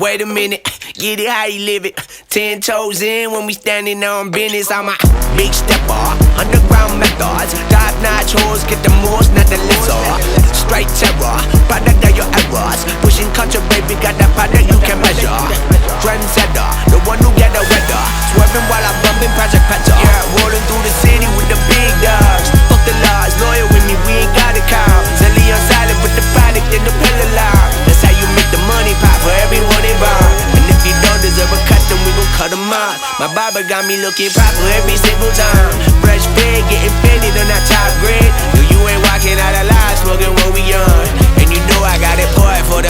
Wait a minute, get it how you live it. 10 toes in when we standing on business. I'm a big stepper, underground methods. Top-notch hoes, get the most, not the lesser. Straight terror, product of your errors. Pushing culture, baby, got that product you can measure. Trendsetter, the one who get the weather. Swerving while I'm bumping Project Petter. Yeah, rolling through the city with the big dogs. Fuck the laws, loyal with me, we ain't got a cow. Zelly on silent with the product in the pillar loud. That's how you make the money pop for everyone involved. And if you don't deserve a cut, then we gon' cut them out. My barber got me looking proper every single time. Fresh pig, getting painted on that top grade. No, you ain't walking out alive, smoking what we on. And you know I got it, boy, for the